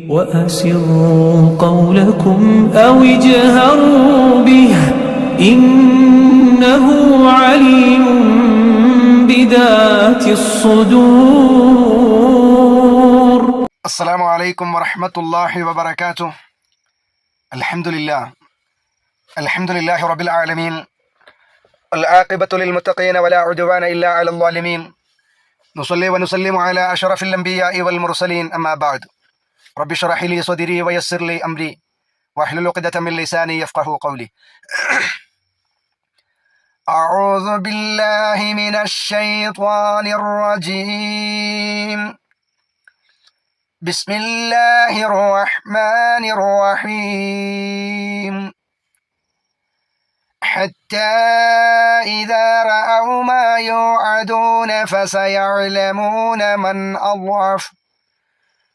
وأسروا قولكم أو اجهروا به إنه عليم بذات الصدور. السلام عليكم ورحمة الله وبركاته. الحمد لله رب العالمين، العاقبة للمتقين ولا عدوان إلا على الظالمين. نصلي ونسلم على أشرف الأنبياء والمرسلين، أما بعد. رب اشرح لي صدري ويسر لي أمري واحلل عقدة من لساني يفقهوا قولي. أعوذ بالله من الشيطان الرجيم. بسم الله الرحمن الرحيم. حتى إذا رأوا ما يوعدون فسيعلمون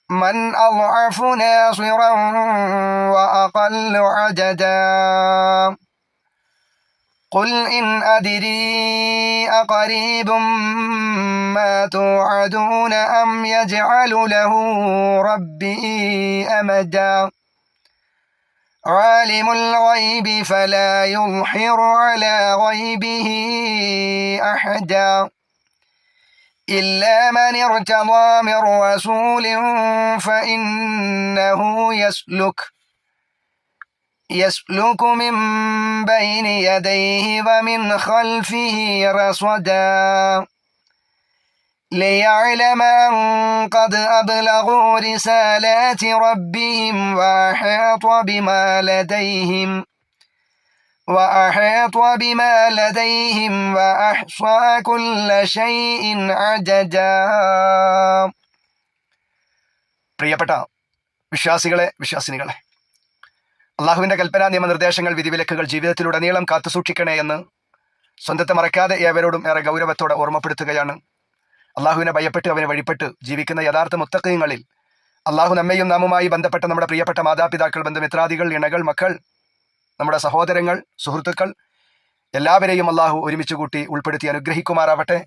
من أضعف ناصرا وأقل عددا. قل إن أدري أقريب ما توعدون أم يجعل له ربي أمدا. عالم الغيب فلا يظهر على غيبه أحدا إلا من ارتضى من رسول فإنه يسلك من بين يديه ومن خلفه رصدا ليعلم أن قد أبلغوا رسالات ربهم وأحاط بما لديهم وأحصى كل شيء عددا. പ്രിയപ്പെട്ട വിശ്വാസിനികളെ, അള്ളാഹുവിൻ്റെ കൽപ്പന നിയമനിർദ്ദേശങ്ങൾ വിധിവിലക്കുകൾ ജീവിതത്തിലുടനീളം കാത്തുസൂക്ഷിക്കണേ എന്ന് സ്വന്തത്തെ മറക്കാതെ ഏവരോടും ഏറെ ഗൗരവത്തോടെ ഓർമ്മപ്പെടുത്തുകയാണ്. അള്ളാഹുവിനെ ഭയപ്പെട്ട് അവനെ വഴിപ്പെട്ട് ജീവിക്കുന്ന യഥാർത്ഥ മുത്തഖീങ്ങളിൽ അള്ളാഹു നമ്മയും നാമുമായി ബന്ധപ്പെട്ട നമ്മുടെ പ്രിയപ്പെട്ട മാതാപിതാക്കൾ, ബന്ധുമിത്രാദികൾ, ഇണകൾ, മക്കൾ, നമ്മുടെ സഹോദരങ്ങൾ, സുഹൃത്തുക്കൾ എല്ലാവരെയും അള്ളാഹു ഒരുമിച്ച് കൂട്ടി ഉൾപ്പെടുത്തി അനുഗ്രഹിക്കുമാറാവട്ടെ.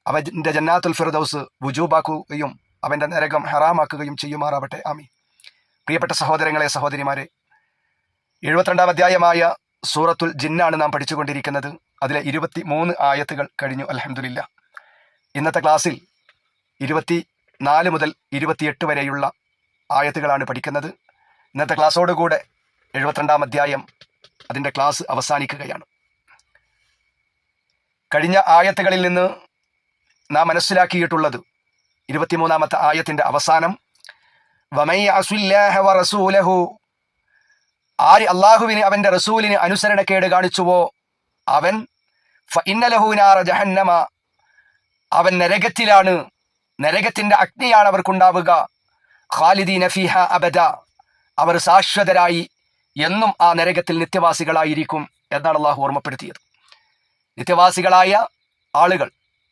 അവൻ്റെ ജന്നാത്തുൽ ഫിർദൗസ് വുജൂബാക്കുകയും അവൻ്റെ നരകം ഹറാമാക്കുകയും ചെയ്യുമാറാവട്ടെ. ആമീൻ. പ്രിയപ്പെട്ട സഹോദരങ്ങളെ, സഹോദരിമാരെ, 72-ാം അധ്യായമായ സൂറത്തുൽ ജിന്നാണ് നാം പഠിച്ചുകൊണ്ടിരിക്കുന്നത്. അതിലെ 23 ആയത്തുകൾ കഴിഞ്ഞു, അൽഹംദുലില്ലാ. ഇന്നത്തെ ക്ലാസ്സിൽ 24 മുതൽ 28 വരെയുള്ള ആയത്തുകളാണ് പഠിക്കുന്നത്. ഇന്നത്തെ ക്ലാസ്സോടുകൂടെ 72-ാം അധ്യായം അതിൻ്റെ ക്ലാസ് അവസാനിക്കുകയാണ്. കഴിഞ്ഞ ആയത്തുകളിൽ നിന്ന് നാം മനസ്സിലാക്കിയിട്ടുള്ളത് 23-ാമത്തെ ആയത്തിൻ്റെ അവസാനം, വമൻ യഅസില്ലാഹ വറസൂലഹു, ആര് അള്ളാഹുവിന് അവൻ്റെ റസൂലിന് അനുസരണക്കേട് കാണിച്ചുവോ അവൻ ഫഇന്ന ലഹു നാറ ജഹന്നമ, അവൻ നരകത്തിലാണ്, നരകത്തിൻ്റെ അഗ്നിയാണ് അവർക്കുണ്ടാവുക. ഖാലിദീന ഫീഹ അബദ, അവർ ശാശ്വതരായി എന്നും ആ നരകത്തിൽ നിത്യവാസികളായിരിക്കും എന്നാണ് അള്ളാഹു ഓർമ്മപ്പെടുത്തിയത്. നിത്യവാസികളായ ആളുകൾ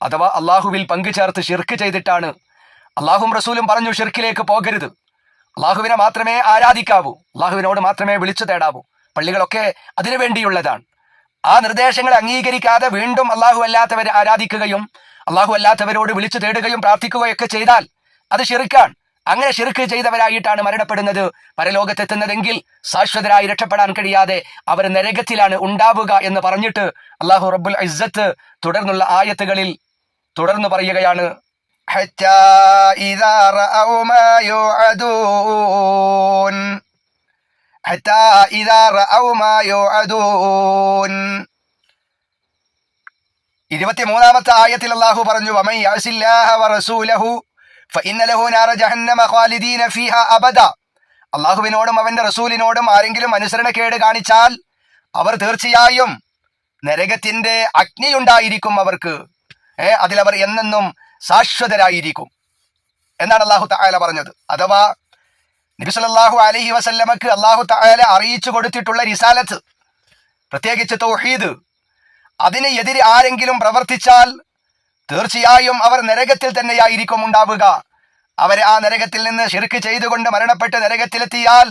അഥവാ അള്ളാഹുവിൽ പങ്കുചേർത്ത് ഷിർക്ക് ചെയ്തിട്ടാണ്. അള്ളാഹും റസൂലും പറഞ്ഞു ഷിർക്കിലേക്ക് പോകരുത്, അള്ളാഹുവിനെ മാത്രമേ ആരാധിക്കാവൂ, അള്ളാഹുവിനോട് മാത്രമേ വിളിച്ചു തേടാവൂ, പള്ളികളൊക്കെ അതിനു വേണ്ടിയുള്ളതാണ്. ആ നിർദ്ദേശങ്ങൾ അംഗീകരിക്കാതെ വീണ്ടും അള്ളാഹു അല്ലാത്തവരെ ആരാധിക്കുകയും അള്ളാഹു അല്ലാത്തവരോട് വിളിച്ചു തേടുകയും പ്രാർത്ഥിക്കുകയൊക്കെ ചെയ്താൽ അത് ഷിർക്കാണ്. അങ്ങനെ ഷിർക്ക് ചെയ്തവരായിട്ടാണ് മരണപ്പെടുന്നത്. പരലോകത്തെത്തുന്നതെങ്കിൽ ശാശ്വതരായി രക്ഷപ്പെടാൻ കഴിയാതെ അവർ നരകത്തിലാണ് ഉണ്ടാവുക എന്ന് പറഞ്ഞിട്ട് അള്ളാഹു റബ്ബുൽ ഇസ്സത്ത് തുടർന്നുള്ള ആയത്തുകളിൽ തുടർന്ന് പറയുകയാണ്, ഹത്താ ഇദാ റഅൗ മാ യുഅദൂൻ, ഹത്താ ഇദാ റഅൗ മാ യുഅദൂൻ. 23-ാമത്തെ ആയത്തിൽ അല്ലാഹു പറഞ്ഞു, വമൻ യഅസില്ലാഹ വറസൂലഹു ഫഇന്ന ലഹു നാറ ജഹന്നമ ഖാലിദീന ഫീഹാ അബദ. അള്ളാഹുവിനോടും അവൻ്റെ റസൂലിനോടും ആരെങ്കിലും അനുസരണക്കേട് കാണിച്ചാൽ അവർ തീർച്ചയായും നരകത്തിൻ്റെ അഗ്നിയുണ്ടായിരിക്കും അവർക്ക്, അതിലവർ എന്നെന്നും ശാശ്വതരായിരിക്കും എന്നാണ് അള്ളാഹു തആല പറഞ്ഞത്. അഥവാ നബി സല്ലല്ലാഹു അലൈഹി വസല്ലമക്ക് അള്ളാഹു തആല അറിയിച്ചു കൊടുത്തിട്ടുള്ള റിസാലത്ത്, പ്രത്യേകിച്ച് തൗഹീദ്, അതിന് എതിരെ ആരെങ്കിലും പ്രവർത്തിച്ചാൽ തീർച്ചയായും അവർ നരകത്തിൽ തന്നെയായിരിക്കും ഉണ്ടാവുക. അവരെ ആ നരകത്തിൽ നിന്ന് ശിർക്ക് ചെയ്തുകൊണ്ട് മരണപ്പെട്ട് നരകത്തിലെത്തിയാൽ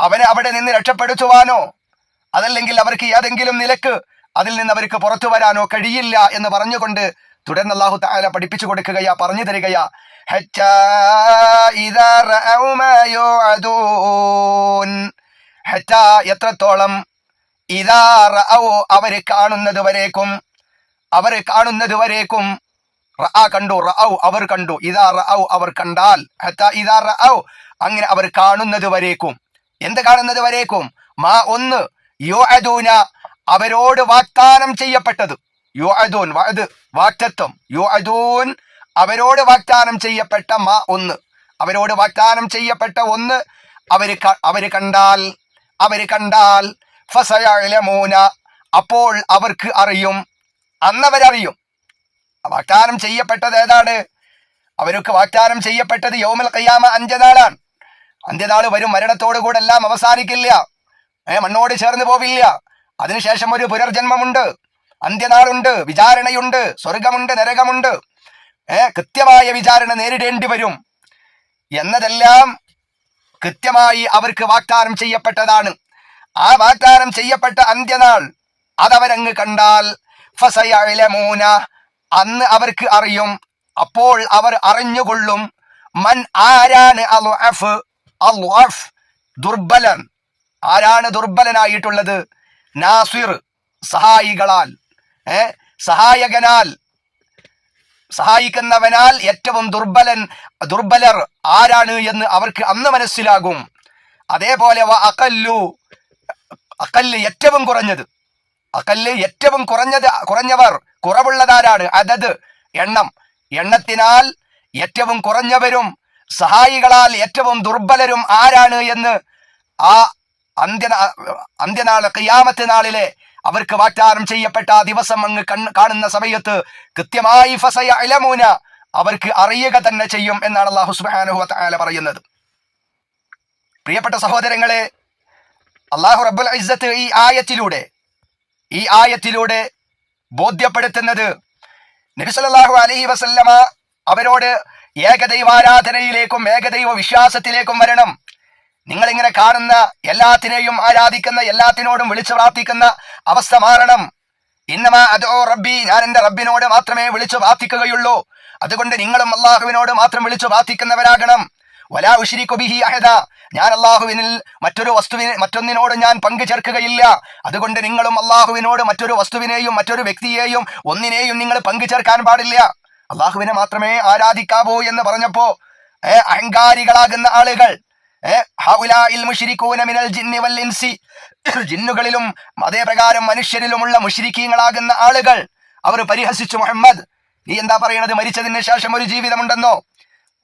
അവനെ അവിടെ നിന്ന് രക്ഷപ്പെടുത്തുവാനോ അതല്ലെങ്കിൽ അവർക്ക് ഏതെങ്കിലും നിലക്ക് അതിൽ നിന്ന് അവർക്ക് പുറത്തു വരാനോ കഴിയില്ല എന്ന് പറഞ്ഞുകൊണ്ട് തുടർന്ന് അല്ലാഹു തആല പഠിപ്പിച്ചു കൊടുക്കുകയാ, പറഞ്ഞു തരികയാ, ഹത്താ ഇദാ റഅൗ മാ യുഅദൂൻ, ഹത്താ എത്രത്തോളം, ഇദാ റഅൗ അവര് കാണുന്നത് വരേക്കും, റഅ കണ്ടു, റഅൗ അവർ കണ്ടു, ഇദാ റഅൗ അവർ കണ്ടാൽ, ഹത്താ ഇദാ റഅൗ അങ്ങനെ അവർ കാണുന്നത് വരേക്കും. എന്ത് കാണുന്നത് വരേക്കും? മാ ഒന്ന്, യുഅദൂന അവരോട് വാഗ്ദാനം ചെയ്യപ്പെട്ടത്, യുഅദൂൻ വഅദ് വാഗ്ദത്തം, യുഅദൂൻ അവരോട് വാഗ്ദാനം ചെയ്യപ്പെട്ട മാ ഒന്ന്, അവരോട് വാഗ്ദാനം ചെയ്യപ്പെട്ട ഒന്ന് അവര് കണ്ടാൽ ഫസയഅലമൂന അപ്പോൾ അവർക്ക് അറിയും, അന്നവരറിയും. വാഗ്ദാനം ചെയ്യപ്പെട്ടത് ഏതാണ്? അവർക്ക് വാഗ്ദാനം ചെയ്യപ്പെട്ടത് യൗമുൽ ഖിയാമ, അന്ത്യനാളാണ്. അന്ത്യനാൾ വരും, മരണത്തോടുകൂടെ എല്ലാം അവസാനിക്കില്ല, മണ്ണോട് ചേർന്ന് പോവില്ല. അതിനുശേഷം ഒരു പുനർജന്മമുണ്ട്, അന്ത്യനാളുണ്ട്, വിചാരണയുണ്ട്, സ്വർഗമുണ്ട്, നരകമുണ്ട്, കൃത്യമായ വിചാരണ നേരിടേണ്ടി വരും എന്നതെല്ലാം കൃത്യമായി അവർക്ക് വാഗ്ദാനം ചെയ്യപ്പെട്ടതാണ്. ആ വാഗ്ദാനം ചെയ്യപ്പെട്ട അന്ത്യനാൾ അതവരങ്ങ് കണ്ടാൽ ഫസയഅലമൂന അന്ന് അവർക്ക് അറിയും, അപ്പോൾ അവർ അറിഞ്ഞുകൊള്ളും, മൻ ആരാണ് അൽഅഫ് ദുർബലൻ, ആരാണ് ദുർബലനായിട്ടുള്ളത്, നാസിർ സഹായികളാൽ, സഹായകനാൽ, സഹായിക്കുന്നവനാൽ ഏറ്റവും ദുർബലർ ആരാണ് എന്ന് അവർക്ക് അന്ന് മനസ്സിലാകും. അതേപോലെ അഖല്ല് ഏറ്റവും കുറഞ്ഞത്, അഖല്ല് ഏറ്റവും കുറഞ്ഞവർ, കുറവുള്ളതാരാണ്, അതത് എണ്ണത്തിനാൽ ഏറ്റവും കുറഞ്ഞവരും സഹായികളാൽ ഏറ്റവും ദുർബലരും ആരാണ് എന്ന് ആ അന്ത്യനാൾ ഖിയാമത്ത് നാളിലെ അവർക്ക് വാഗ്ദാനം ചെയ്യപ്പെട്ട ആ ദിവസം അങ്ങ് കാണുന്ന സമയത്ത് കൃത്യമായി ഫസയഅലമൂന അവർക്ക് അറിയുക തന്നെ ചെയ്യും എന്നാണ് അല്ലാഹു സുബ്ഹാനഹു വ തആല പറയുന്നത്. പ്രിയപ്പെട്ട സഹോദരങ്ങളെ, അല്ലാഹു റബ്ബുൽ ഇസ്സത്ത് ഈ ആയത്തിലൂടെ ബോധ്യപ്പെടുത്തുന്നത് നബി സല്ലല്ലാഹു അലൈഹി വസല്ലമ അവരോട് ഏകദൈവാരാധനയിലേക്കും ഏകദൈവ വിശ്വാസത്തിലേക്കും വരണം. നിങ്ങളിങ്ങനെ കാണുന്ന എല്ലാത്തിനെയും ആരാധിക്കുന്ന, എല്ലാത്തിനോടും വിളിച്ചു പ്രാർത്ഥിക്കുന്ന അവസ്ഥ മാറണം. ഇന്നമാ അദ്ഉ റബ്ബി, ഞാൻ എൻ്റെ റബ്ബിനോട് മാത്രമേ വിളിച്ചു പ്രാർത്ഥിക്കുകയുള്ളൂ. അതുകൊണ്ട് നിങ്ങളും അള്ളാഹുവിനോട് മാത്രം വിളിച്ചു പ്രാർത്ഥിക്കുന്നവരാകണം. വലാ ഉശ്രികു ബിഹി അഹദ, ഞാൻ അള്ളാഹുവിനിൽ മറ്റൊന്നിനോട് ഞാൻ പങ്കു ചേർക്കുകയില്ല. അതുകൊണ്ട് നിങ്ങളും അള്ളാഹുവിനോട് മറ്റൊരു വസ്തുവിനെയും മറ്റൊരു വ്യക്തിയെയും ഒന്നിനെയും നിങ്ങൾ പങ്കു ചേർക്കാൻ പാടില്ല. അള്ളാഹുവിനെ മാത്രമേ ആരാധിക്കാവൂ എന്ന് പറഞ്ഞപ്പോ അഹങ്കാരികളാകുന്ന ആളുകൾ, ജിന്നുകളിലും അതേപ്രകാരം മനുഷ്യരിലുമുള്ള മുശ്രിക്കീങ്ങളാകുന്ന ആളുകൾ അവർ പരിഹസിച്ചു, മുഹമ്മദ് നീ എന്താ പറയണത്, മരിച്ചതിന് ശേഷം ഒരു ജീവിതമുണ്ടെന്നോ,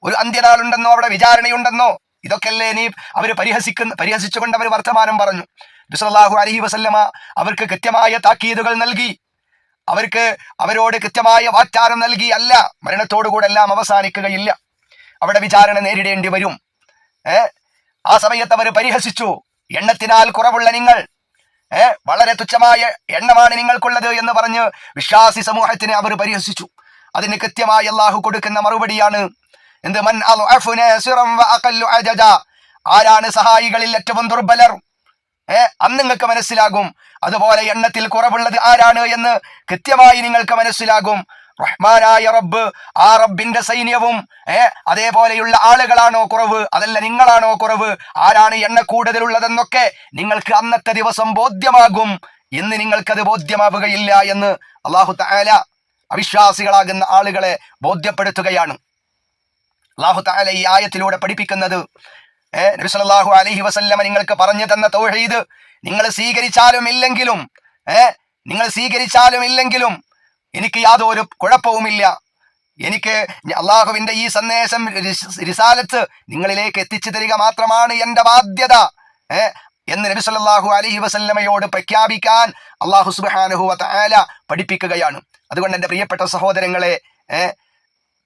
ഒരു അന്ത്യനാളുണ്ടെന്നോ, അവിടെ വിചാരണയുണ്ടെന്നോ, ഇതൊക്കെയല്ലേ നീ അവർ പരിഹസിച്ചുകൊണ്ട് അവർ വർത്തമാനം പറഞ്ഞു. നബി സല്ലല്ലാഹു അലൈഹി വസല്ലമ അവർക്ക് കൃത്യമായ താക്കീതുകൾ നൽകി, അവരോട് കൃത്യമായ വാഗ്ദാനം നൽകി, അല്ല മരണത്തോടുകൂടെ എല്ലാം അവസാനിക്കുകയില്ല, അവിടെ വിചാരണ നേരിടേണ്ടി വരും. ആ സമയത്ത് അവർ പരിഹസിച്ചു, എണ്ണത്തിനാൽ കുറവുള്ള നിങ്ങൾ, വളരെ തുച്ഛമായ എണ്ണമാണ് നിങ്ങൾക്കുള്ളത് എന്ന് പറഞ്ഞ് വിശ്വാസി സമൂഹത്തിനെ അവർ പരിഹസിച്ചു. അതിന് കൃത്യമായി അല്ലാഹു കൊടുക്കുന്ന മറുപടിയാണ് എന്ത്, മൻ അദ്അഫു നാസിറൻ വഅഖല്ലു അദദ, ആരാണ് സഹായികളിൽ ഏറ്റവും ദുർബലർ, അന്ന് നിങ്ങൾക്ക് മനസ്സിലാകും. അതുപോലെ എണ്ണത്തിൽ കുറവുള്ളത് ആരാണ് എന്ന് കൃത്യമായി നിങ്ങൾക്ക് മനസ്സിലാകും. റഹ്മാനായ റബ്ബ്, ആ റബ്ബിന്റെ സൈന്യവും അതേപോലെയുള്ള ആളുകളാണോ കുറവ്, അതല്ല നിങ്ങളാണോ കുറവ്, ആരാണ് എണ്ണ കൂടുതലുള്ളതെന്നൊക്കെ നിങ്ങൾക്ക് അന്നത്തെ ദിവസം ബോധ്യമാകും. ഇന്ന് നിങ്ങൾക്കത് ബോധ്യമാവുകയില്ല എന്ന് അല്ലാഹു തആല അവിശ്വാസികളാകുന്ന ആളുകളെ ബോധ്യപ്പെടുത്തുകയാണ്. അല്ലാഹു തആല ഈ ആയത്തിലൂടെ പഠിപ്പിക്കുന്നത്, നബി സല്ലല്ലാഹു അലൈഹി വസല്ലമ നിങ്ങൾക്ക് പറഞ്ഞു തന്ന തൗഹീദ് നിങ്ങൾ സ്വീകരിച്ചാലും ഇല്ലെങ്കിലും എനിക്ക് യാതൊരു കുഴപ്പവുമില്ല. എനിക്ക് അള്ളാഹുവിന്റെ ഈ സന്ദേശം, റിസാലത്ത് നിങ്ങളിലേക്ക് എത്തിച്ചു തരിക മാത്രമാണ് എൻ്റെ ബാധ്യത എന്ന് നബി സല്ലല്ലാഹു അലൈഹി വസല്ലമയോട് പ്രഖ്യാപിക്കാൻ അല്ലാഹു സുബ്ഹാനഹു വ തആല പഠിപ്പിക്കുകയാണ്. അതുകൊണ്ട് എൻ്റെ പ്രിയപ്പെട്ട സഹോദരങ്ങളെ,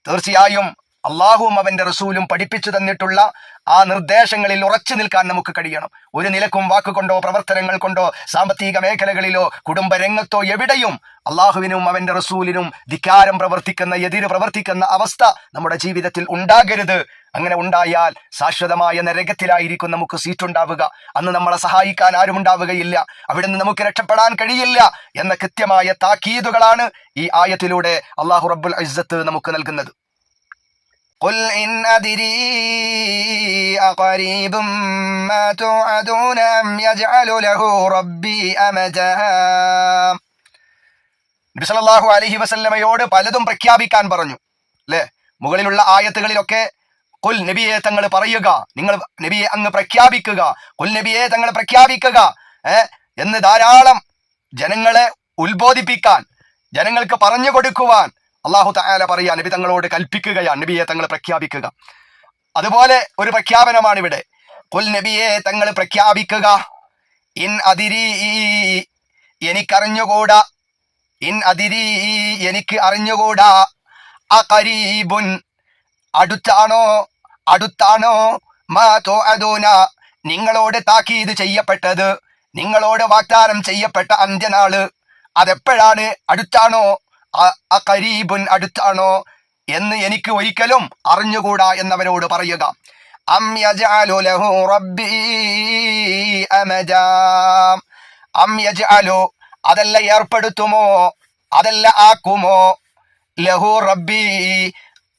തീർച്ചയായും അള്ളാഹുവും അവന്റെ റസൂലും പഠിപ്പിച്ചു തന്നിട്ടുള്ള ആ നിർദ്ദേശങ്ങളിൽ ഉറച്ചു നിൽക്കാൻ നമുക്ക് കഴിയണം. ഒരു നിലക്കും വാക്കുകൊണ്ടോ പ്രവർത്തനങ്ങൾ കൊണ്ടോ സാമ്പത്തിക മേഖലകളിലോ കുടുംബ രംഗത്തോ എവിടെയും അള്ളാഹുവിനും അവന്റെ റസൂലിനും ധിക്കാരം പ്രവർത്തിക്കുന്ന, എതിര് പ്രവർത്തിക്കുന്ന അവസ്ഥ നമ്മുടെ ജീവിതത്തിൽ ഉണ്ടാകരുത്. അങ്ങനെ ഉണ്ടായാൽ ശാശ്വതമായ നരകത്തിലായിരിക്കും നമുക്ക് സീറ്റുണ്ടാവുക. അന്ന് നമ്മളെ സഹായിക്കാൻ ആരും ഉണ്ടാവുകയില്ല, അവിടെ നിന്ന് നമുക്ക് രക്ഷപ്പെടാൻ കഴിയില്ല എന്ന കൃത്യമായ താക്കീതുകളാണ് ഈ ആയത്തിലൂടെ അള്ളാഹു റബ്ബുൽ ഇസ്സത്ത് നമുക്ക് നൽകുന്നത്. ഖുൽ ഇൻ അദ്രി അഖരീബും മാ തുഅദൂന അം യജ്അലു ലഹു റബ്ബി അമജാ. നബി സല്ലല്ലാഹു അലൈഹി വസല്ലമയോട് പലതും പ്രഖ്യാപിക്കാൻ പറഞ്ഞു അല്ലേ? മുകളിലുള്ള ആയത്തുകളിലൊക്കെ ഖുൽ നബിയെ തങ്ങൾ പറയുക, നിങ്ങൾ നബിയെ അങ്ങ് പ്രഖ്യാപിക്കുക, ഖുൽ നബിയെ തങ്ങൾ പ്രഖ്യാപിക്കുക എന്ന് ധാരാളം ജനങ്ങളെ ഉത്ബോധിപ്പിക്കാൻ, ജനങ്ങൾക്ക് പറഞ്ഞു കൊടുക്കുവാൻ അല്ലാഹു തആല പറയാ, നബി തങ്ങളോട് കൽപ്പിക്കുകയാണ് നബിയെ തങ്ങൾ പ്രഖ്യാപിക്കുക. അതുപോലെ ഒരു പ്രഖ്യാപനമാണ് ഇവിടെ. ഖുൽ നബിയെ തങ്ങൾ പ്രഖ്യാപിക്കുക, ഇൻ അദിരി എനിക്കറിഞ്ഞുകൂടാ, ഇൻ അദിരി എനിക്ക് അറിഞ്ഞുകൂടാ, അഖരീബുൻ അടുത്താണോ മാ തുഅദൂന നിങ്ങളോട് താക്കീത് ചെയ്യപ്പെട്ടത്, നിങ്ങളോട് വാഗ്ദാനം ചെയ്യപ്പെട്ട അന്ത്യനാള് അതെപ്പോഴാണ്, അടുത്താണോ, അഖരീബുൻ അടുത്താണോ എന്ന് എനിക്ക് ഒരിക്കലും അറിഞ്ഞുകൂടാ എന്നവരോട് പറയുക. അം യജ്അലു ലഹു റബ്ബി അമജാ. അം യജ്അലു അതല്ല ഏർപ്പെടുത്തുമോ, അതല്ല ആക്കുമോ, ലഹു റബ്ബി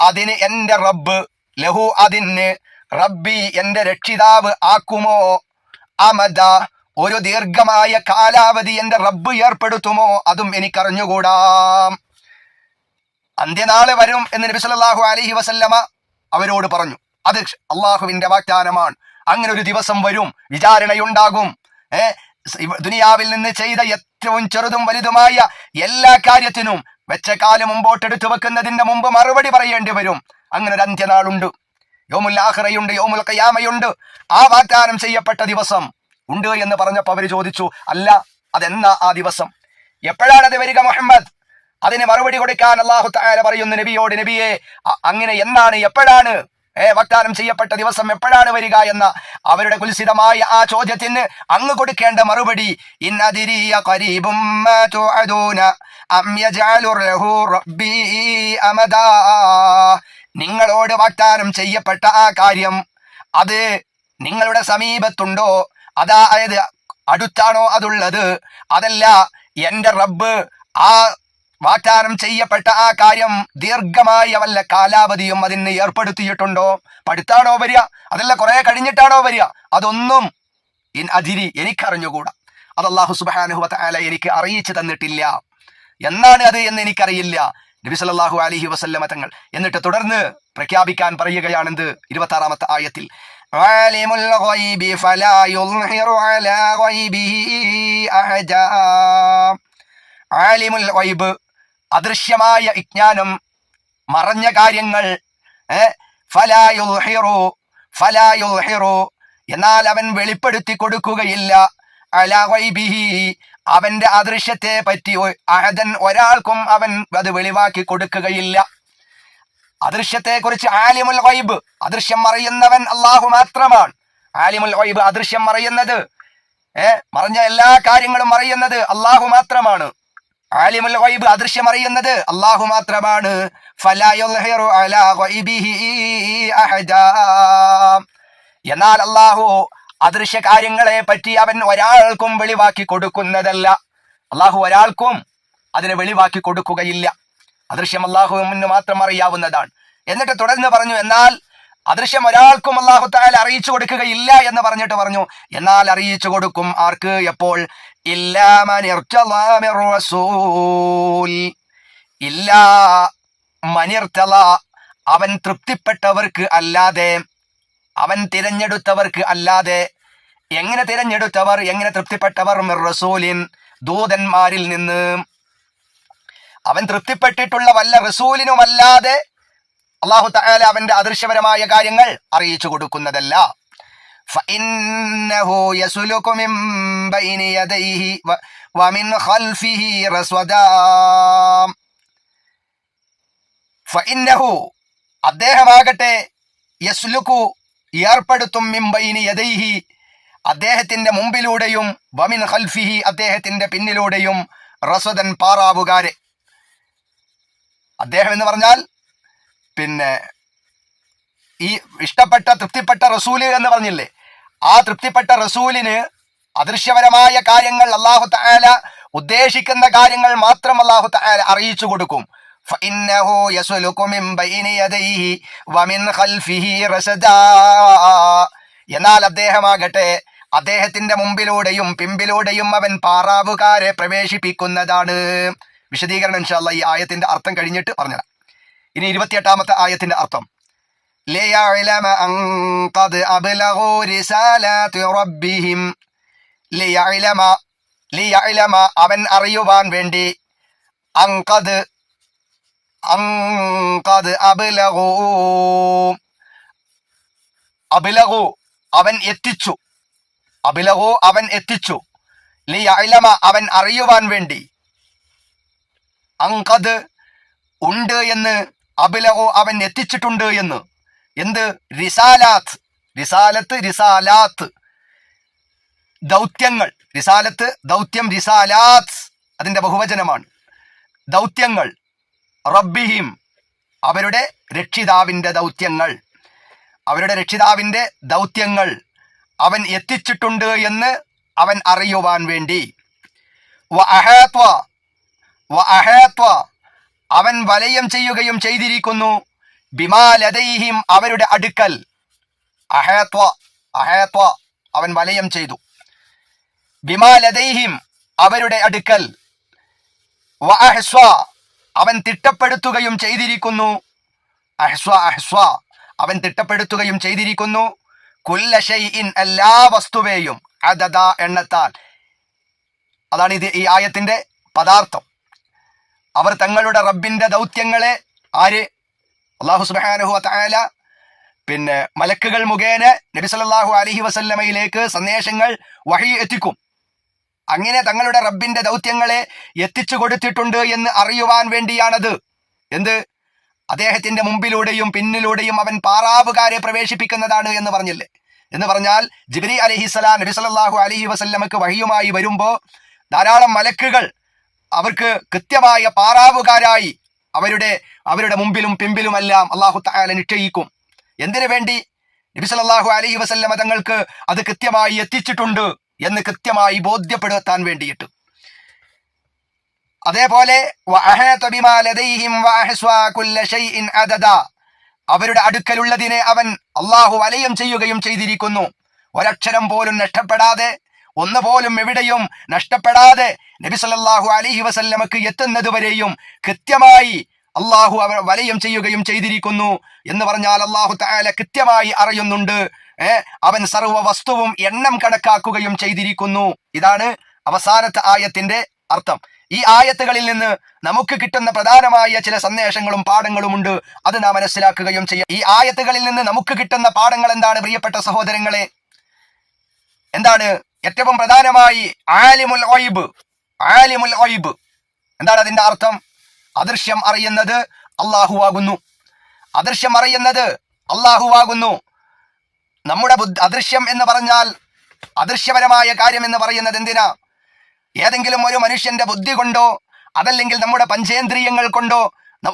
അതിന് എൻ്റെ റബ്ബ്, ലഹു അതിന് റബ്ബി എൻ്റെ രക്ഷിതാവ് ആക്കുമോ, അമദ ഒരു ദീർഘമായ കാലാവധി എൻ്റെ റബ്ബ് ഏർപ്പെടുത്തുമോ, അതും എനിക്കറിഞ്ഞുകൂടാ. അന്ത്യനാള് വരും എന്ന് നബി സല്ലല്ലാഹു അലൈഹി വസല്ലമ അവരോട് പറഞ്ഞു. അത് അള്ളാഹുവിന്റെ വാഗ്ദാനമാണ്. അങ്ങനെ ഒരു ദിവസം വരും, വിചാരണയുണ്ടാകും. ദുനിയാവിൽ നിന്ന് ചെയ്ത ഏറ്റവും ചെറുതും വലുതുമായ എല്ലാ കാര്യത്തിനും വെച്ച കാലം മുമ്പോട്ടെടുത്തു വെക്കുന്നതിന്റെ മുമ്പ് മറുപടി പറയേണ്ടി വരും. അങ്ങനെ ഒരു അന്ത്യനാളുണ്ട്, യൗമുൽ ആഖിറയുണ്ട്, യൗമുൽ ഖിയാമയുണ്ട്. ആ വാഗ്ദാനം ചെയ്യപ്പെട്ട ദിവസം ഉണ്ട് എന്ന് പറഞ്ഞപ്പോൾ അവർ ചോദിച്ചു, അല്ല അതെന്നാ ആ ദിവസം, എപ്പോഴാണത് വരിക മുഹമ്മദ്? അതിന് മറുപടി കൊടുക്കാൻ അല്ലാഹു തആല പറയുന്നു നബിയോട്, നബിയെ അങ്ങനെ എന്നാണ്, എപ്പോഴാണ് വാഗ്ദാനം ചെയ്യപ്പെട്ട ദിവസം എപ്പോഴാണ് വരിക എന്ന അവരുടെ കുൽസിതമായ ആ ചോദ്യത്തിന് അങ്ങ് കൊടുക്കേണ്ട മറുപടി, ഇൻ അദ്രി ഖരീബും മാ തുഅദൂന അം യജ്അലു ലഹു റബ്ബി അമദാ. നിങ്ങളോട് വാഗ്ദാനം ചെയ്യപ്പെട്ട ആ കാര്യം അത് നിങ്ങളുടെ സമീപത്തുണ്ടോ, അതായത് അടുത്താണോ അതുള്ളത്, അതല്ല എൻ്റെ റബ്ബ് ആ വാഗ്ദാനം ചെയ്യപ്പെട്ട ആ കാര്യം ദീർഘമായ വല്ല കാലാവധിയും അതിന് ഏർപ്പെടുത്തിയിട്ടുണ്ടോ, അടുത്താണോ വരിക, അതല്ല കുറെ കഴിഞ്ഞിട്ടാണോ വരിക, അതൊന്നും ഇൻ അദ്രി എനിക്കറിഞ്ഞുകൂടാ. അത് അല്ലാഹു സുബ്ഹാനഹു വ തആല എനിക്ക് അറിയിച്ചു തന്നിട്ടില്ല. എന്നാണ് അത് എന്ന് എനിക്കറിയില്ല നബി സല്ലല്ലാഹു അലൈഹി വസല്ലമ തങ്ങൾ. എന്നിട്ട് തുടർന്ന് പ്രഖ്യാപിക്കാൻ പറയുകയാണെന്ത് 26-ാമത്തെ ആയത്തിൽ, ആലിമുൽ ഗൈബി ഫലാ യുൾഹിറു അലാ ഗൈബിഹി അഹദാ. ആലിമുൽ ഗൈബ് അദൃശ്യമായ വിജ്ഞാനം, മറഞ്ഞ കാര്യങ്ങൾ, ഫലാ യുൾഹിറു എന്നാൽ അവൻ വെളിപ്പെടുത്തി കൊടുക്കുകയില്ല, അലാ ഗൈബിഹി അവന്റെ അദൃശ്യത്തെ പറ്റി അഹദൻ ഒരാൾക്കും അവൻ അത് വെളിവാക്കി കൊടുക്കുകയില്ല. അദൃശ്യത്തെ കുറിച്ച് ആലിമുൽ ഗൈബ്, അദൃശ്യം അറിയുന്നവൻ അല്ലാഹു മാത്രമാണ്. ആലിമുൽ ഗൈബ് അദൃശ്യം അറിയുന്നത്, മറഞ്ഞ എല്ലാ കാര്യങ്ങളും അറിയുന്നത് അല്ലാഹു മാത്രമാണ്. ആലിമുൽ ഗൈബ് അദൃശ്യം അറിയുന്നത് അല്ലാഹു മാത്രമാണ്. ഫലാ യുൾഹിറു അലാ ഗൈബിഹി അഹദാ എന്നാൽ അല്ലാഹു അദൃശ്യ കാര്യങ്ങളെ പറ്റി അവൻ ഒരാൾക്കും വെളിവാക്കി കൊടുക്കുന്നതല്ല. അല്ലാഹു ഒരാൾക്കും അതിനെ വെളിവാക്കി കൊടുക്കുകയില്ല. അദൃശ്യം അല്ലാഹുവിന് മാത്രം അറിയാവുന്നതാണ്. എന്നിട്ട് തുടർന്ന് പറഞ്ഞു, എന്നാൽ അദൃശ്യം ഒരാൾക്കും അല്ലാഹു തആല അറിയിച്ചു കൊടുക്കുകയില്ല എന്ന് പറഞ്ഞിട്ട് പറഞ്ഞു, എന്നാൽ അറിയിച്ചു കൊടുക്കും. ആർക്ക്? എപ്പോൾ? ഇല്ലാ മൻ ഇർതളാ മിർ റസൂൽ, ഇല്ലാ മൻ ഇർതളാ അവൻ തൃപ്തിപ്പെട്ടവർക്ക് അല്ലാതെ, അവൻ തിരഞ്ഞെടുത്തവർക്ക് അല്ലാതെ. എങ്ങനെ തിരഞ്ഞെടുത്തവർ, എങ്ങനെ തൃപ്തിപ്പെട്ടവർ? മിർ റസൂലിൻ ദൂതന്മാരിൽ നിന്ന്. അവൻ തൃപ്തിപ്പെട്ടിട്ടുള്ള വല്ല റസൂലിനുമല്ലാതെ അല്ലാഹു തആല അവന്റെ അദൃശ്യപരമായ കാര്യങ്ങൾ അറിയിച്ചു കൊടുക്കുന്നതല്ല. ഫഇന്നഹു യസ്ലുകു മിൻ ബൈനി യദൈഹി വമിൻ ഖൽഫിഹി റസ്വദാ. ഫഇന്നഹു അദ്ദേഹമാകട്ടെ യസ്ലുകു ഏർപ്പെടുത്തും, മിൻ ബൈനി യദൈഹി അദ്ദേഹത്തിന്റെ മുമ്പിലൂടെയും, വമിൻ ഖൽഫിഹി അദ്ദേഹത്തിന്റെ പിന്നിലൂടെയും, റസ്വദൻ പാറാവുകാരെ. അദ്ദേഹം എന്ന് പറഞ്ഞാൽ പിന്നെ ഈ ഇഷ്ടപ്പെട്ട തൃപ്തിപ്പെട്ട റസൂല് എന്ന് പറഞ്ഞില്ലേ, ആ തൃപ്തിപ്പെട്ട റസൂലിന് അദൃശ്യപരമായ കാര്യങ്ങൾ അല്ലാഹു തആല ഉദ്ദേശിക്കുന്ന കാര്യങ്ങൾ മാത്രം അല്ലാഹു തആല അറിയിച്ചു കൊടുക്കും. فإنه يسلك من بين يديه ومن خلفه رصدا. എന്നാൽ അദ്ദേഹമാകട്ടെ അദ്ദേഹത്തിന്റെ മുമ്പിലൂടെയും പിമ്പിലൂടെയും അവൻ പാറാവുകാരെ പ്രവേശിപ്പിക്കുന്നതാണ്. വിശദീകരണം ഇൻഷാ അല്ലാഹ് ഈ ആയത്തിന്റെ അർത്ഥം കഴിഞ്ഞിട്ട് പറഞ്ഞുതരാം. ഇനി 28-ാമത്തെ ആയത്തിന്റെ അർത്ഥം ليعلم أن قد أبلغوا رسالات ربهم. ലിയഅലമ അവൻ അറിയുവാൻ വേണ്ടി അൻഖദ് അബ്ലഗു അവൻ എത്തിച്ചു ലിയഅലമ അവൻ അറിയുവാൻ വേണ്ടി അൻഖദ് ഉണ്ട് എന്ന് അബ്ലഗു അവൻ എത്തിച്ചിട്ടുണ്ട് എന്ന്. എന്ത്? റിസാലാത്ത് ദൗത്യങ്ങൾ. റിസാലത്ത് ദൗത്യം, റിസാലാത്ത് അതിന്റെ ബഹുവചനമാണ്. ദൗത്യങ്ങൾ റബ്ബിഹിം അവരുടെ രക്ഷിതാവിന്റെ ദൗത്യങ്ങൾ അവൻ എത്തിച്ചിട്ടുണ്ട് എന്ന് അവൻ അറിയുവാൻ വേണ്ടി. വഅഹാത്വ അവൻ വലയം ചെയ്യുകയും ചെയ്തിരിക്കുന്നു ബിമാ ലദൈഹിം അവരുടെ അടുക്കൽ. അഹാത്വ അവൻ വലയം ചെയ്തു ബിമാ ലദൈഹിം അവരുടെ അടുക്കൽ. വഅഹ്സ്വ അവൻ തിട്ടപ്പെടുത്തുകയും ചെയ്തിരിക്കുന്നു. അഹ്സ്വ അവൻ തിട്ടപ്പെടുത്തുകയും ചെയ്തിരിക്കുന്നു കുല്ല ഷൈഇൻ എല്ലാ വസ്തുവേയും അദദ എണ്ണത്താൽ. അതാണ് ഈ ആയത്തിന്റെ പദാർത്ഥം. അവർ തങ്ങളുടെ റബ്ബിന്റെ ദൗത്യങ്ങളെ അല്ലാഹു സുബ്ഹാനഹു വ തആല മലക്കുകൾ മുഖേന നബി സല്ലല്ലാഹു അലൈഹി വസല്ലമയിലേക്ക് സന്ദേശങ്ങൾ വഹി എത്തിക്കും. അങ്ങനെ തങ്ങളുടെ റബ്ബിന്റെ ദൗത്യങ്ങളെ എത്തിച്ചു കൊടുത്തിട്ടുണ്ട് എന്ന് അറിയുവാൻ വേണ്ടിയാണത്. എന്ത്? അദ്ദേഹത്തിന്റെ മുമ്പിലൂടെയും പിന്നിലൂടെയും അവൻ പാറാവുകാരെ പ്രവേശിപ്പിക്കുന്നതാണ് എന്ന് പറഞ്ഞില്ലേ? എന്ന് പറഞ്ഞാൽ ജിബ്രീൽ അലൈഹിസ്സലാം നബി സല്ലല്ലാഹു അലൈഹി വസല്ലമക്ക് വഹിയുമായി വരുമ്പോൾ ധാരാളം മലക്കുകൾ അവർക്ക് കൃത്യമായ പാറാവുകാരായി അവരുടെ മുമ്പിലും പിമ്പിലുമെല്ലാം അല്ലാഹു തആല നിശ്ചയിക്കും. എന്തിനു വേണ്ടി? നബി സല്ലല്ലാഹു അലൈഹി വസല്ലമ തങ്ങൾക്ക് അത് കൃത്യമായി എത്തിച്ചിട്ടുണ്ട് എന്ന് കൃത്യമായി ബോധ്യപ്പെടുത്താൻ വേണ്ടിയിട്ട്. അതേപോലെ അവരുടെ അടുക്കലുള്ളതിനെ അവൻ അല്ലാഹു വലയം ചെയ്യുകയും ചെയ്തിരിക്കുന്നു. ഒരക്ഷരം പോലും നഷ്ടപ്പെടാതെ, ഒന്നുപോലും എവിടെയും നഷ്ടപ്പെടാതെ നബി സല്ലല്ലാഹു അലൈഹി വസല്ലമക്ക് എത്തുന്നത് വരെയും കൃത്യമായി അല്ലാഹു വലയം ചെയ്യുകയും ചെയ്തിരിക്കുന്നു. എന്ന് പറഞ്ഞാൽ അല്ലാഹു തആല കൃത്യമായി അറിയുന്നുണ്ട്. അവൻ സർവ്വ വസ്തുവും എണ്ണം കണക്കാക്കുകയും ചെയ്തിരിക്കുന്നു. ഇതാണ് അവസാനത്തെ ആയത്തിന്റെ അർത്ഥം. ഈ ആയത്തുകളിൽ നിന്ന് നമുക്ക് കിട്ടുന്ന പ്രധാനമായ ചില സന്ദേശങ്ങളും പാഠങ്ങളുമുണ്ട്. അത് നാം മനസ്സിലാക്കുകയും ചെയ്യാം. ഈ ആയത്തുകളിൽ നിന്ന് നമുക്ക് കിട്ടുന്ന പാഠങ്ങൾ എന്താണ് പ്രിയപ്പെട്ട സഹോദരങ്ങളെ? എന്താണ്? ഏറ്റവും പ്രധാനമായി ആലിമുൽ ഗൈബ്. എന്താണ് അതിന്റെ അർത്ഥം? അദൃശ്യം അറിയുന്നത് അല്ലാഹുവാകുന്നു. നമ്മുടെ അദൃശ്യം എന്ന് പറഞ്ഞാൽ, അദൃശ്യപരമായ കാര്യം എന്ന് പറയുന്നത് എന്തിനാ? ഏതെങ്കിലും ഒരു മനുഷ്യന്റെ ബുദ്ധി കൊണ്ടോ അതല്ലെങ്കിൽ നമ്മുടെ പഞ്ചേന്ദ്രിയങ്ങൾ കൊണ്ടോ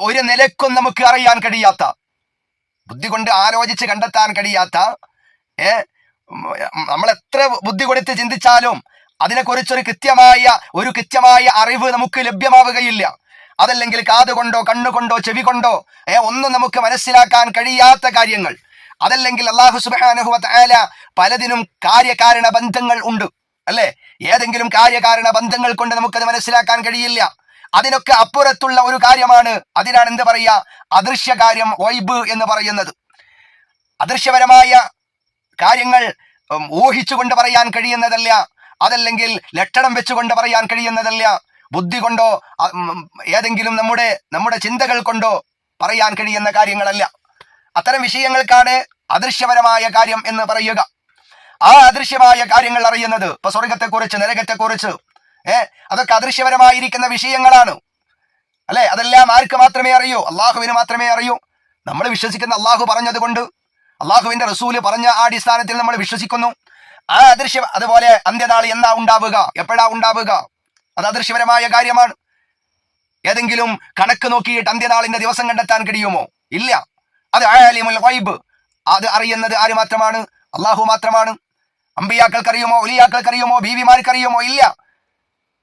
ഒരു നിലക്കും നമുക്ക് അറിയാൻ കഴിയാത്ത, ബുദ്ധി കൊണ്ട് ആലോചിച്ച് കണ്ടെത്താൻ കഴിയാത്ത, നമ്മൾ എത്ര ബുദ്ധി കൊടുത്ത് ചിന്തിച്ചാലും അതിനെക്കുറിച്ചൊരു കൃത്യമായ അറിവ് നമുക്ക് ലഭ്യമാവുകയില്ല. അതല്ലെങ്കിൽ കാതുകൊണ്ടോ കണ്ണുകൊണ്ടോ ചെവി കൊണ്ടോ ഒന്നും നമുക്ക് മനസ്സിലാക്കാൻ കഴിയാത്ത കാര്യങ്ങൾ. അതല്ലെങ്കിൽ അല്ലാഹു സുബ്ഹാനഹു വ തആല പലതിനും കാര്യകാരണ ബന്ധങ്ങൾ ഉണ്ട്, അല്ലെ? ഏതെങ്കിലും കാര്യകാരണ ബന്ധങ്ങൾ കൊണ്ട് നമുക്കത് മനസ്സിലാക്കാൻ കഴിയില്ല. അതിനൊക്കെ അപ്പുറത്തുള്ള ഒരു കാര്യമാണ്. അതിനാണ് എന്ത് പറയുക? അദൃശ്യ കാര്യം, ഗൈബ് എന്ന് പറയുന്നത്. അദൃശ്യപരമായ കാര്യങ്ങൾ ഊഹിച്ചുകൊണ്ട് പറയാൻ കഴിയുന്നതല്ല, അതല്ലെങ്കിൽ ലക്ഷണം വെച്ചുകൊണ്ട് പറയാൻ കഴിയുന്നതല്ല, ബുദ്ധി കൊണ്ടോ ഏതെങ്കിലും നമ്മുടെ ചിന്തകൾ കൊണ്ടോ പറയാൻ കഴിയുന്ന കാര്യങ്ങളല്ല. അത്തരം വിഷയങ്ങൾക്കാണ് അദൃശ്യപരമായ കാര്യം എന്ന് പറയുക. ആ അദൃശ്യമായ കാര്യങ്ങൾ അറിയുന്നത്, ഇപ്പൊ സ്വർഗത്തെക്കുറിച്ച്, നരകത്തെക്കുറിച്ച്, അതൊക്കെ അദൃശ്യപരമായിരിക്കുന്ന വിഷയങ്ങളാണ്, അല്ലെ? അതെല്ലാം ആർക്ക് മാത്രമേ അറിയൂ? അള്ളാഹുവിന് മാത്രമേ അറിയൂ. നമ്മൾ വിശ്വസിക്കുന്ന അള്ളാഹു പറഞ്ഞത് കൊണ്ട്, അള്ളാഹുവിന്റെ റസൂല് പറഞ്ഞ ആ അടിസ്ഥാനത്തിൽ നമ്മൾ വിശ്വസിക്കുന്നു. ആ അദൃശ്യ, അതുപോലെ അന്ത്യനാൾ എന്നാ ഉണ്ടാവുക, എപ്പോഴാ ഉണ്ടാവുക, അത് അദൃശ്യപരമായ കാര്യമാണ്. ഏതെങ്കിലും കണക്ക് നോക്കിയിട്ട് അന്ത്യനാളിന്റെ ദിവസം കണ്ടെത്താൻ കഴിയുമോ? ഇല്ല. അത് ആലിമുൽ ഗൈബ്. അത് അറിയുന്നത് ആര് മാത്രമാണ്? അള്ളാഹു മാത്രമാണ്. അമ്പിയാക്കൾക്കറിയുമോ? ഉലിയാക്കൾക്കറിയുമോ? ബീവിമാർക്കറിയുമോ? ഇല്ല.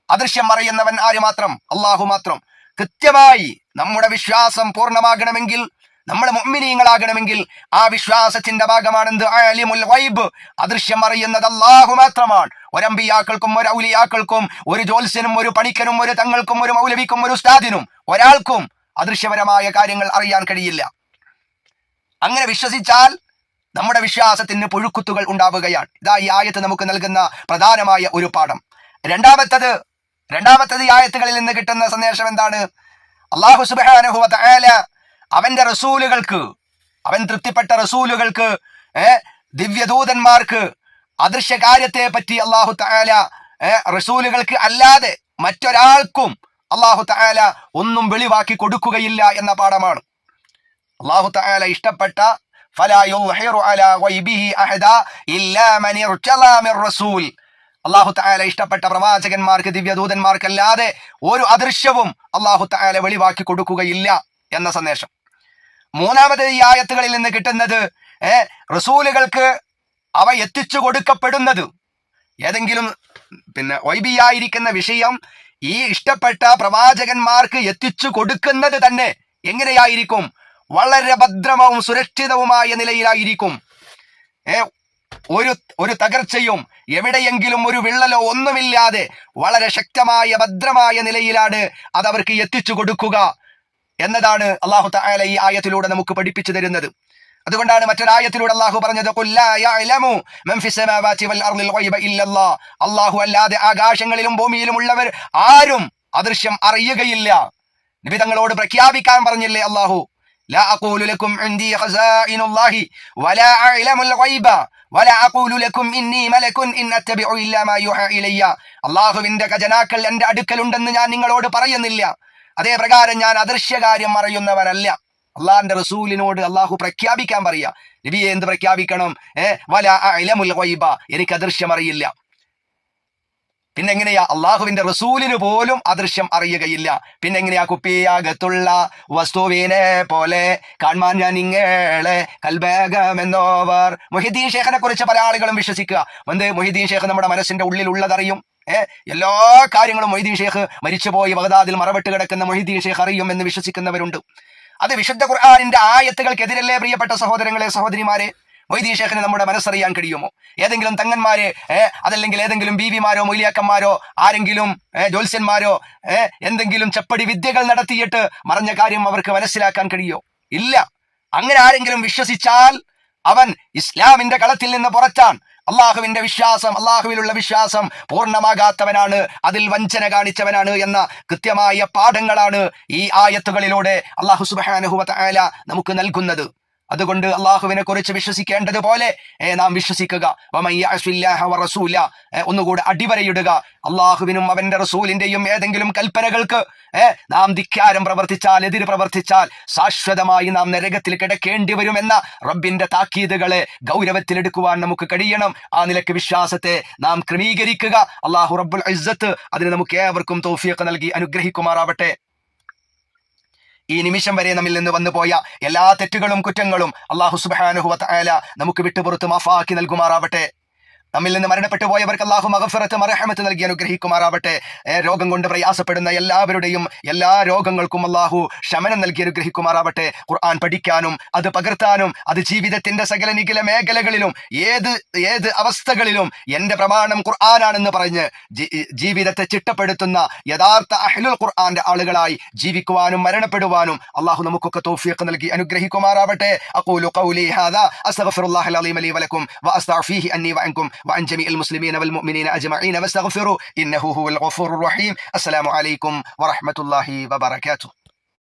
അദൃശ്യം അറിയുന്നവൻ ആര് മാത്രം? അള്ളാഹു മാത്രം. കൃത്യമായി നമ്മുടെ വിശ്വാസം പൂർണ്ണമാകണമെങ്കിൽ, നമ്മൾ മുഅ്മിനീങ്ങളാകണമെങ്കിൽ ആ വിശ്വാസത്തിന്റെ ഭാഗമാണെന്ത്? ആലിമുൽ ഗൈബ്, അദൃശ്യം അറിയുന്നത് അല്ലാഹു മാത്രമാണ്. ഒരമ്പിയാക്കൾക്കും ഒരു ഔലിയാക്കൾക്കും ഒരു ജ്യോത്സ്യനും ഒരു പണിക്കനും ഒരു തങ്ങൾക്കും ഒരു മൗലവിക്കും ഒരു ഉസ്താദിനും ഒരാൾക്കും അദൃശ്യപരമായ കാര്യങ്ങൾ അറിയാൻ കഴിയില്ല. അങ്ങനെ വിശ്വസിച്ചാൽ നമ്മുടെ വിശ്വാസത്തിന് പുഴുക്കുത്തുകൾ ഉണ്ടാവുകയാണ്. ഇതാ ഈ ആയത്ത് നമുക്ക് നൽകുന്ന പ്രധാനമായ ഒരു പാഠം. രണ്ടാമത്തത് ഈ ആയത്തുകളിൽ നിന്ന് കിട്ടുന്ന സന്ദേശം എന്താണ്? അല്ലാഹു സുബ്ഹാനഹു വ തആല അവന്റെ റസൂലുകൾക്ക്, അവൻ തൃപ്തിപ്പെട്ട റസൂലുകൾക്ക്, ദിവ്യദൂതന്മാർക്ക് അദൃശ്യ കാര്യത്തെ പറ്റി അല്ലാഹു തആല റസൂലുകൾക്ക് അല്ലാതെ മറ്റൊരാൾക്കും അല്ലാഹു തആല ഒന്നും വെളിവാക്കി കൊടുക്കുകയില്ല എന്ന പാഠമാണ്. അല്ലാഹു തആല ഇഷ്ടപ്പെട്ട ഫലാ യുൽഹിറു അലാ ഗൈബിഹി അഹദാ ഇല്ലാ മൻ ഇർതളാ മിർ റസൂൽ, അല്ലാഹു തആല ഇഷ്ടപ്പെട്ട പ്രവാചകന്മാർക്ക്, ദിവ്യദൂതന്മാർക്കല്ലാതെ ഒരു അദൃശ്യവും അല്ലാഹു തആല വെളിവാക്കി കൊടുക്കുകയില്ല എന്ന സന്ദേശം. മൂന്നാമത് ഈ ആയത്തുകളിൽ നിന്ന് കിട്ടുന്നത്, റസൂലുകൾക്ക് അവ എത്തിച്ചു കൊടുക്കപ്പെടുന്നത്, ഏതെങ്കിലും വൈബിയായിരിക്കുന്ന വിഷയം ഈ ഇഷ്ടപ്പെട്ട പ്രവാചകന്മാർക്ക് എത്തിച്ചു കൊടുക്കുന്നത് തന്നെ എങ്ങനെയായിരിക്കും? വളരെ ഭദ്രവും സുരക്ഷിതവുമായ നിലയിലായിരിക്കും. ഒരു തകർച്ചയും എവിടെയെങ്കിലും ഒരു വിള്ളലോ ഒന്നുമില്ലാതെ വളരെ ശക്തമായ ഭദ്രമായ നിലയിലാണ് അത് അവർക്ക് എത്തിച്ചു കൊടുക്കുക എന്നതാണ് അല്ലാഹു തആല ഈ ആയത്തിലൂടെ നമുക്ക് പഠിപ്പിച്ചു തരുന്നത്. അതുകൊണ്ടാണ് മറ്റൊരായത്തിലൂടെ അല്ലാഹു പറഞ്ഞത്, ഖുൽ ലാ യഅലമു മൻ ഫിസ് സമാവാതി വൽ അർദിൽ ഗൈബ ഇല്ലല്ലാഹ്, അല്ലാഹു അല്ലാതെ ആകാശങ്ങളിലും ഭൂമിയിലും ഉള്ളവർ ആരും അദൃശ്യം അറിയുകയില്ല. നബി തങ്ങളോട് പ്രഖ്യാപിക്കാൻ പറഞ്ഞില്ലേ അല്ലാഹു, ലാ അഖൂലു ലക്കും ഇൻദി ഖസാഇനുല്ലാഹി വലാ അഅലമുൽ ഗൈബ വലാ അഖൂലു ലക്കും ഇന്നി മലകുൻ ഇൻ അത്തബിഉ ഇല്ലാ മാ യുഹാ ഇലയ്യ, അല്ലാഹുവിന്റെ ഖജനാക്കൾ എൻ്റെ അടുക്കലുണ്ടെന്ന് ഞാൻ നിങ്ങളോട് പറയുന്നില്ല, അതേ പ്രകാരം ഞാൻ അദൃശ്യകാര്യം അറിയുന്നവനല്ല. അള്ളാഹിന്റെ റസൂലിനോട് അള്ളാഹു പ്രഖ്യാപിക്കാൻ പറയാ, നബിയെ എന്ത് പ്രഖ്യാപിക്കണം? വലാ അഅലമുൽ ഗൈബ, എനിക്ക് അദൃശ്യം അറിയില്ല. പിന്നെ എങ്ങനെയാ? അള്ളാഹുവിന്റെ റസൂലിന് പോലും അദൃശ്യം അറിയുകയില്ല. പിന്നെ എങ്ങനെയാ? കുപ്പിയകത്തുള്ള വസ്തുവിനെ പോലെ കാണാൻ ഞാൻ നിങ്ങളെ കൽബേഗമെന്നോവർ. മൊഹീദ്ദീൻ ഷേഖിനെ കുറിച്ച് പല ആളുകളും വിശ്വസിക്കുക, മൊഹീദ്ദീൻ ഷേഖ് നമ്മുടെ മനസ്സിന്റെ ഉള്ളിലുള്ളതറിയും, എല്ലാ കാര്യങ്ങളും മൊഹീദ്ദീൻ ഷേഖ് മരിച്ചുപോയി ബഗ്ദാദിൽ മറവിട്ട് കിടക്കുന്ന മൊഹീദ്ദീൻ ഷേഖ് അറിയും എന്ന് വിശ്വസിക്കുന്നവരുണ്ട്. അത് വിശുദ്ധ ഖുർആനിന്റെ ആയത്തുകൾക്കെതിരല്ലേ പ്രിയപ്പെട്ട സഹോദരങ്ങളെ, സഹോദരിമാരെ? മൊഹീദ്ദീൻ ഷേഖിന് നമ്മുടെ മനസ്സറിയാൻ കഴിയുമോ? ഏതെങ്കിലും തങ്ങന്മാരെ, അതല്ലെങ്കിൽ ഏതെങ്കിലും ബീവിമാരോ മൊയ്ലിയാക്കന്മാരോ ആരെങ്കിലും ജ്യോത്സ്യന്മാരോ എന്തെങ്കിലും ചപ്പടി വിദ്യകൾ നടത്തിയിട്ട് മറഞ്ഞ കാര്യം അവർക്ക് മനസ്സിലാക്കാൻ കഴിയോ? ഇല്ല. അങ്ങനെ ആരെങ്കിലും വിശ്വസിച്ചാൽ അവൻ ഇസ്ലാമിന്റെ കളത്തിൽ നിന്ന് പുറത്താണ്. അള്ളാഹുവിന്റെ വിശ്വാസം, അള്ളാഹുവിലുള്ള വിശ്വാസം പൂർണ്ണമാകാത്തവനാണ്, അതിൽ വഞ്ചന കാണിച്ചവനാണ് എന്ന കൃത്യമായ പാഠങ്ങളാണ് ഈ ആയത്തുകളിലൂടെ അള്ളാഹു സുബ്ഹാനഹു വ തആല നമുക്ക് നൽകുന്നത്. അതുകൊണ്ട് അള്ളാഹുവിനെ കുറിച്ച് വിശ്വസിക്കേണ്ടതുപോലെ നാം വിശ്വസിക്കുക. ഒന്നുകൂടെ അടിവരയിടുക, അള്ളാഹുവിനും അവന്റെ റസൂലിന്റെയും ഏതെങ്കിലും കൽപ്പനകൾക്ക് നാം ധിക്കാരം പ്രവർത്തിച്ചാൽ, എതിര് പ്രവർത്തിച്ചാൽ ശാശ്വതമായി നാം നരകത്തിൽ കിടക്കേണ്ടി വരുമെന്ന റബ്ബിന്റെ താക്കീതുകളെ ഗൗരവത്തിലെടുക്കുവാൻ നമുക്ക് കഴിയണം. ആ നിലക്ക് വിശ്വാസത്തെ നാം ക്രമീകരിക്കുക. അള്ളാഹു റബ്ബുൽ ഇസ്സത്ത് അതിന് നമുക്ക് ഏവർക്കും തൗഫീഖ് നൽകി അനുഗ്രഹിക്കുമാറാവട്ടെ. ഈ നിമിഷം വരെ നമ്മിൽ നിന്ന് വന്നുപോയ എല്ലാ തെറ്റുകളും കുറ്റങ്ങളും അല്ലാഹു സുബ്ഹാനഹു വ തആല നമുക്ക് വിട്ടുപുറത്ത് മാഫാക്കി നൽകുമാറാവട്ടെ. നമ്മിൽ നിന്ന് മരണപ്പെട്ടു പോയവർക്ക് അല്ലാഹു മഗ്ഫിറത്ത് മർഹമത്ത് നൽകി അനുഗ്രഹിക്കുമാറാവട്ടെ. രോഗം കൊണ്ട് പ്രയാസപ്പെടുന്ന എല്ലാവരുടെയും എല്ലാ രോഗങ്ങൾക്കും അല്ലാഹു ശമനം നൽകി അനുഗ്രഹിക്കുമാറാവട്ടെ. ഖുർആൻ പഠിക്കാനും അത് പകർത്താനും അത് ജീവിതത്തിന്റെ സകല നിഖില മേഖലകളിലും ഏത് അവസ്ഥകളിലും എന്റെ പ്രമാണം ഖുർആനാണെന്ന് പറഞ്ഞ് ജീവിതത്തെ ചിട്ടപ്പെടുത്തുന്ന യഥാർത്ഥ അഹ്ലുൽ ഖുർആന്റെ ആളുകളായി ജീവിക്കുവാനും മരണപ്പെടുവാനും അല്ലാഹു നമുക്കൊക്കെ തൗഫീഖ് നൽകി അനുഗ്രഹിക്കുമാറാവട്ടെ. അഖൂലു ഖൗലി ഹാദാ അസ്തഗ്ഫിറുല്ലാഹൽ അലീം ലി വലക്കും വഅസ്തഗ്ഫിഹി അന്നി വഅൻകും وعن جميع المسلمين والمؤمنين أجمعين واستغفروا إنه هو الغفور الرحيم. السلام عليكم ورحمة الله وبركاته.